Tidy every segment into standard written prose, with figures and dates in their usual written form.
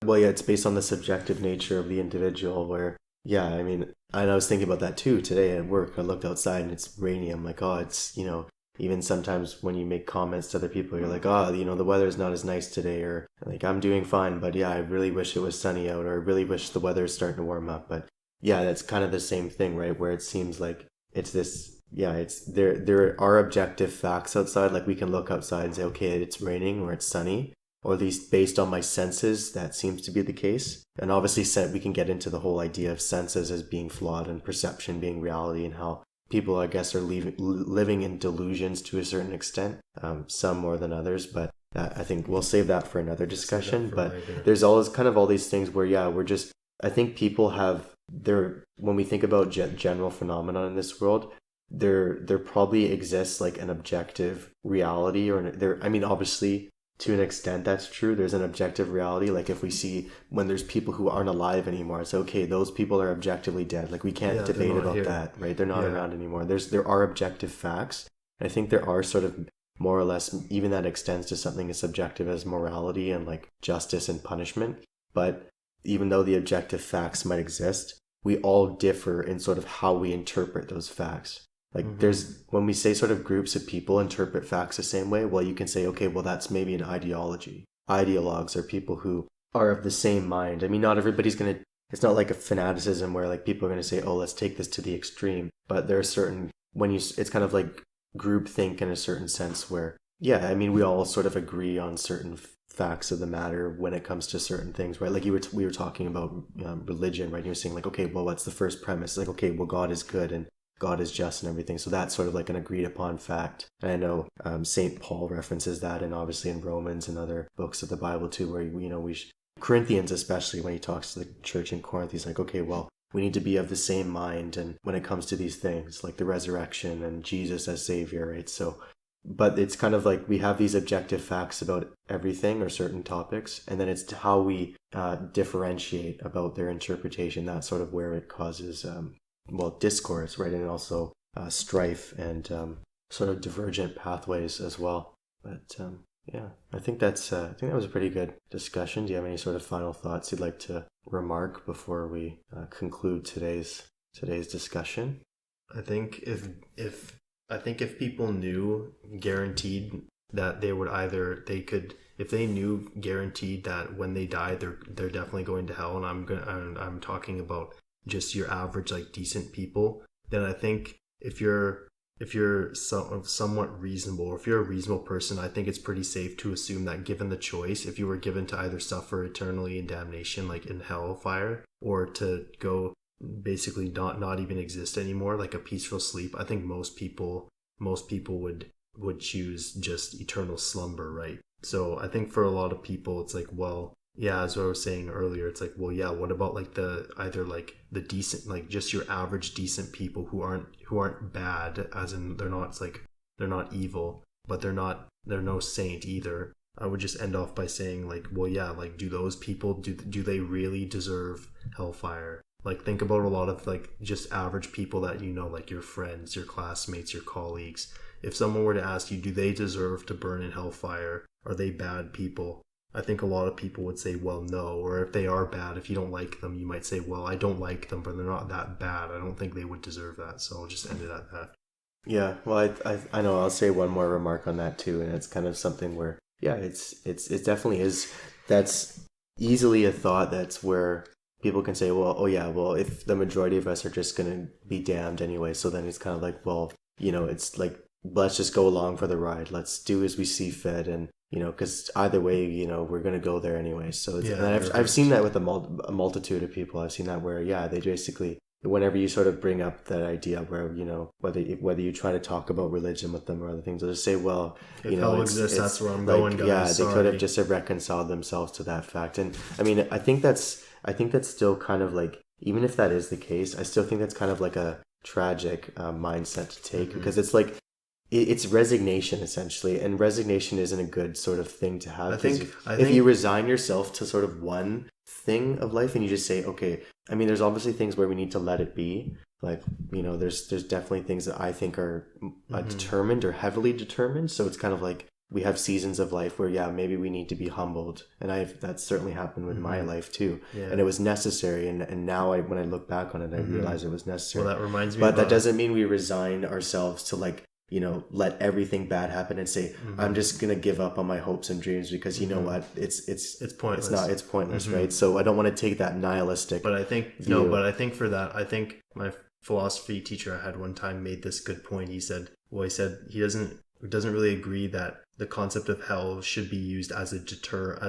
Well, yeah, it's based on the subjective nature of the individual where, yeah, I mean, and I was thinking about that too today at work. I looked outside and it's rainy. I'm like, oh, it's, even sometimes when you make comments to other people, you're like, oh, the weather's not as nice today, or like, I'm doing fine, but yeah, I really wish it was sunny out, or I really wish the weather's starting to warm up. But yeah, that's kind of the same thing, right? Where it seems like it's this, yeah, it's there are objective facts outside. Like we can look outside and say, okay, it's raining or it's sunny, or at least based on my senses, that seems to be the case. And obviously, we can get into the whole idea of senses as being flawed and perception being reality, and how people, I guess, are living in delusions to a certain extent, some more than others. But I think we'll save that for another discussion. But there's always kind of all these things where, yeah, I think people have when we think about general phenomenon in this world, there probably exists like an objective reality, or I mean, obviously, to an extent that's true. There's an objective reality. Like if we see when there's people who aren't alive anymore, it's okay, those people are objectively dead. Like we can't debate about that, right? They're not around anymore. There are objective facts. I think there are sort of more or less, even that extends to something as subjective as morality and like justice and punishment. But even though the objective facts might exist, we all differ in sort of how we interpret those facts. Like when we say sort of groups of people interpret facts the same way, well, you can say, okay, well, that's maybe an ideology. Ideologues are people who are of the same mind. I mean, not everybody's going to, it's not like a fanaticism where like people are going to say, oh, let's take this to the extreme. But there are certain, it's kind of like groupthink in a certain sense where, yeah, I mean, we all sort of agree on certain facts of the matter when it comes to certain things, right? Like we were talking about religion, right? You were saying like, okay, well, what's the first premise? Like, okay, well, God is good and God is just and everything. So that's sort of like an agreed upon fact. And I know St. Paul references that, and obviously in Romans and other books of the Bible too, where, Corinthians, especially when he talks to the church in Corinth, he's like, okay, well, we need to be of the same mind. And when it comes to these things like the resurrection and Jesus as Savior, right? So, but it's kind of like we have these objective facts about everything or certain topics, and then it's how we differentiate about their interpretation. That's sort of where it causes discourse, right? And also strife and sort of divergent pathways as well. But yeah, I think that was a pretty good discussion. Do you have any sort of final thoughts you'd like to remark before we conclude today's discussion? I think if people knew guaranteed that if they knew guaranteed that when they die they're definitely going to hell, and I'm talking about just your average like decent people, then I think if you're somewhat reasonable, or if you're a reasonable person, I think it's pretty safe to assume that given the choice, if you were given to either suffer eternally in damnation, like in hellfire, or to go basically not even exist anymore, like a peaceful sleep, I think most people would choose just eternal slumber, right? So I think for a lot of people it's like, well, yeah, as I was saying earlier, it's like, well, yeah, what about like either like the decent, like just your average decent people who aren't bad, as in they're not evil, but they're no saint either. I would just end off by saying like, well, yeah, like do those people, do they really deserve hellfire? Like think about a lot of like just average people that like your friends, your classmates, your colleagues. If someone were to ask you, do they deserve to burn in hellfire? Are they bad people? I think a lot of people would say, well, no. Or if they are bad, if you don't like them, you might say, well, I don't like them, but they're not that bad. I don't think they would deserve that. So I'll just end it at that. Yeah, well, I know I'll say one more remark on that too, and it's kind of something where, yeah, it definitely is. That's easily a thought that's where people can say, well, oh yeah, well, if the majority of us are just going to be damned anyway, so then it's kind of like, well, it's like, let's just go along for the ride. Let's do as we see fit, and because either way, we're going to go there anyway. So and I've seen that with a multitude of people. I've seen that where, yeah, they basically, whenever you sort of bring up that idea where, whether you try to talk about religion with them or other things, they'll just say, well, if hell exists, that's where I'm going, guys. Yeah, Sorry. They could have just reconciled themselves to that fact. And I mean, I think that's still kind of like, even if that is the case, I still think that's kind of like a tragic mindset to take, because it's like, it's resignation essentially, and resignation isn't a good sort of thing to have. I think if you resign yourself to sort of one thing of life and you just say, okay, I mean, there's obviously things where we need to let it be. Like, there's definitely things that I think are determined or heavily determined. So it's kind of like we have seasons of life where, yeah, maybe we need to be humbled. And that's certainly happened with my life too. Yeah. And it was necessary. And now when I look back on it, I realize it was necessary. Well, that reminds me but that doesn't mean we resign ourselves to like, let everything bad happen and say, I'm just going to give up on my hopes and dreams because you know what? It's pointless. It's pointless, right? So I don't want to take that nihilistic. But I think, view. but I think for that, I think my philosophy teacher I had one time made this good point. He said he doesn't really agree that the concept of hell should be used as a deter,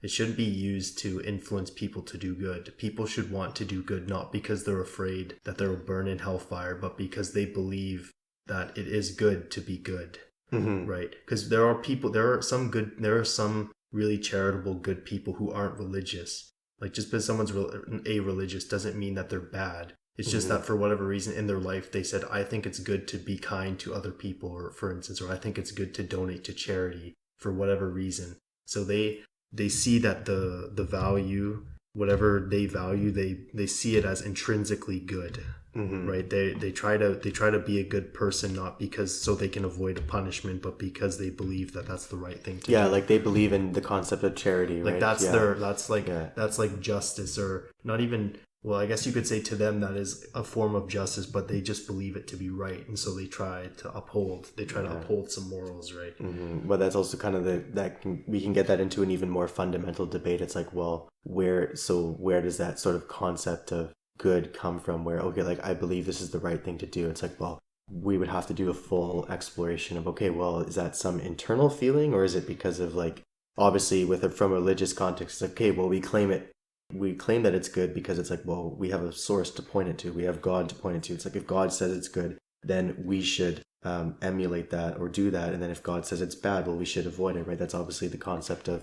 it shouldn't be used to influence people to do good. People should want to do good, not because they're afraid that they'll burn in hellfire, but because they believe that it is good to be good, right? Because there are some really charitable good people who aren't religious. Like just because someone's a-religious doesn't mean that they're bad. It's just that for whatever reason in their life, they said, I think it's good to be kind to other people, or for instance, or I think it's good to donate to charity for whatever reason. So they see that the value, whatever they value, they see it as intrinsically good. Right? They try to be a good person, not because so they can avoid a punishment, but because they believe that that's the right thing to do. Yeah, like they believe in the concept of charity, right? Like that's like justice, or not even. Well, I guess you could say to them that is a form of justice, but they just believe it to be right, and so they try to uphold some morals, right? But that's also kind of we can get that into an even more fundamental debate. It's like, well, where does that sort of concept of good come from? Where, okay, like I believe this is the right thing to do. It's like, well, we would have to do a full exploration of, okay, well, is that some internal feeling, or is it because of like, obviously from a religious context, it's like, okay, well, we claim that it's good because it's like, well, we have a source to point it to. We have God to point it to. It's like, if God says it's good, then we should emulate that or do that. And then if God says it's bad, well, we should avoid it, right? That's obviously the concept of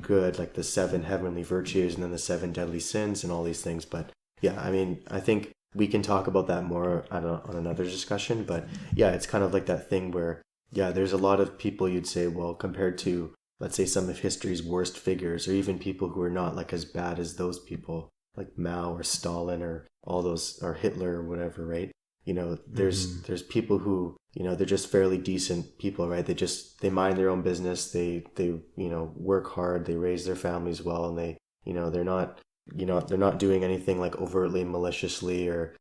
good, like the 7 heavenly virtues and then the 7 deadly sins and all these things. But yeah, I mean, I think we can talk about that more on another discussion. But yeah, it's kind of like that thing where, yeah, there's a lot of people you'd say, well, compared to, let's say, some of history's worst figures, or even people who are not like as bad as those people, like Mao or Stalin or all those, or Hitler or whatever, right? There's people who, they're just fairly decent people, right? They mind their own business. They work hard. They raise their families well, and they're not doing anything like overtly maliciously, or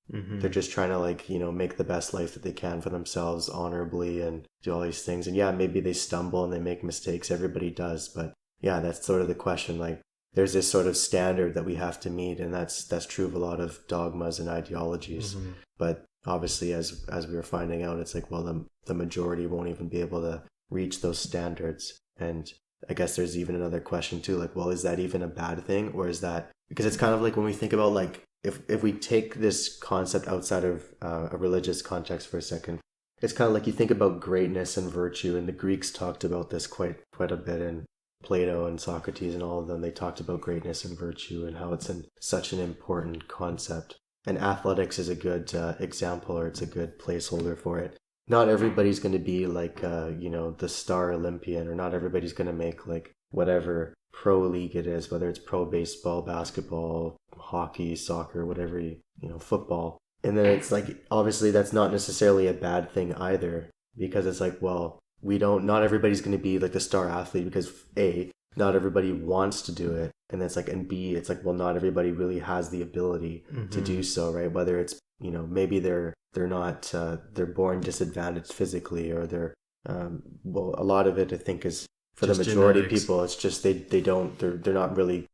they're just trying to make the best life that they can for themselves honorably and do all these things. And yeah, maybe they stumble and they make mistakes. Everybody does. But yeah, that's sort of the question. Like, there's this sort of standard that we have to meet, and that's true of a lot of dogmas and ideologies. But obviously, as we were finding out, it's like, well, the majority won't even be able to reach those standards. And I guess there's even another question too, like, well, is that even a bad thing? Or is that, because it's kind of like when we think about, like, if we take this concept outside of a religious context for a second, it's kind of like you think about greatness and virtue, and the Greeks talked about this quite a bit, in Plato and Socrates and all of them. They talked about greatness and virtue and how it's such an important concept. And athletics is a good example, or it's a good placeholder for it. Not everybody's going to be like, the star Olympian, or not everybody's going to make like whatever pro league it is, whether it's pro baseball, basketball, hockey, soccer, whatever, football. And then it's like, obviously that's not necessarily a bad thing either, because it's like, well, not everybody's going to be like the star athlete, because A, not everybody wants to do it. And it's like, and B, it's like, well, not everybody really has the ability to do so, right? Whether it's, maybe they're not, they're born disadvantaged physically, or they're, a lot of it, I think, is for just the majority of people, it's just, they're not really,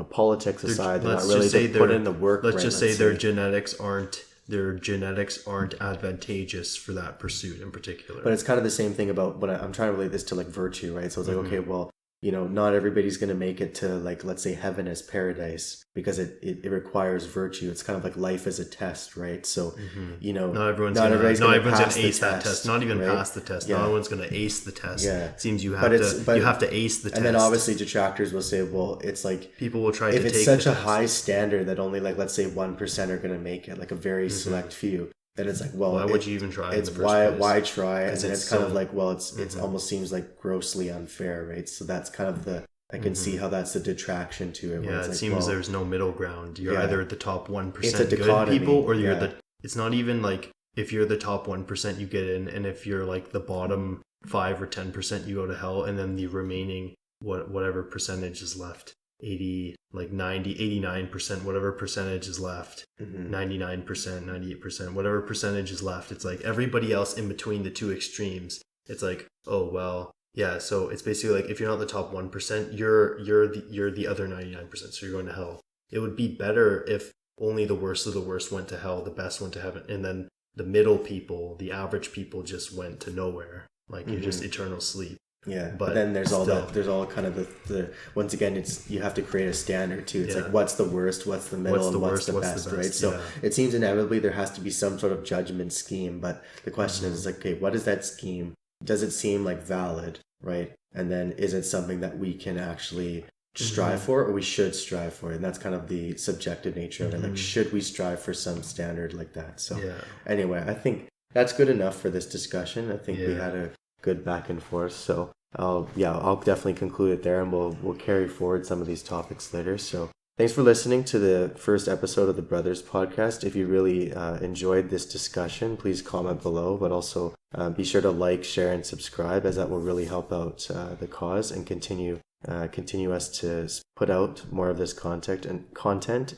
politics aside, they're not really, they put in the work. Let's just say their genetics aren't advantageous for that pursuit in particular. But it's kind of the same thing about what I'm trying to relate this to, like virtue, right? So it's like, okay, well, not everybody's going to make it to, like, let's say heaven as paradise, because it requires virtue. It's kind of like life as a test, right? So, not everyone's going to ace that test, not even pass the test. Yeah. Not everyone's going to ace the test. Yeah. It seems you have to ace the test. And then obviously detractors will say, well, it's like, people will try to take if it's such a high standard that only, like, let's say 1% are going to make it, like a very select few, then it's like, well, why would you even try? It's why try? And then it's kind of like, well, it's almost seems like grossly unfair, right? So that's kind of I can see how that's the detraction to it. Yeah, it seems there's no middle ground. You're either the top 1% good people, or you're it's not even like, if you're the top 1%, you get in, and if you're like the bottom 5 or 10% you go to hell, and then the remaining whatever percentage is left, 80, like 90, 89%, whatever percentage is left, 99%, 98%, whatever percentage is left. It's like everybody else in between the two extremes. It's like, oh well, yeah. So it's basically like if you're not the top 1%, you're the other 99%. So you're going to hell. It would be better if only the worst of the worst went to hell, the best went to heaven, and then the middle people, the average people, just went to nowhere. Like you're just eternal sleep. Yeah, but then there's all that. There's all kind of the once again, it's you have to create a standard too. It's like what's the worst, what's the middle, and what's the best, right? So it seems inevitably there has to be some sort of judgment scheme. But the question is like, okay, what is that scheme? Does it seem like valid, right? And then is it something that we can actually strive for, or we should strive for? And that's kind of the subjective nature of it. Like, should we strive for some standard like that? So anyway, I think that's good enough for this discussion. I think we had a good back and forth. So I'll definitely conclude it there, and we'll carry forward some of these topics later. So thanks for listening to the first episode of the Brothers Podcast. If you really enjoyed this discussion, please comment below, but also be sure to like, share, and subscribe, as that will really help out the cause and continue us to put out more of this content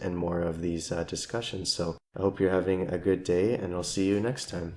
and more of these discussions. So I hope you're having a good day, and I'll see you next time.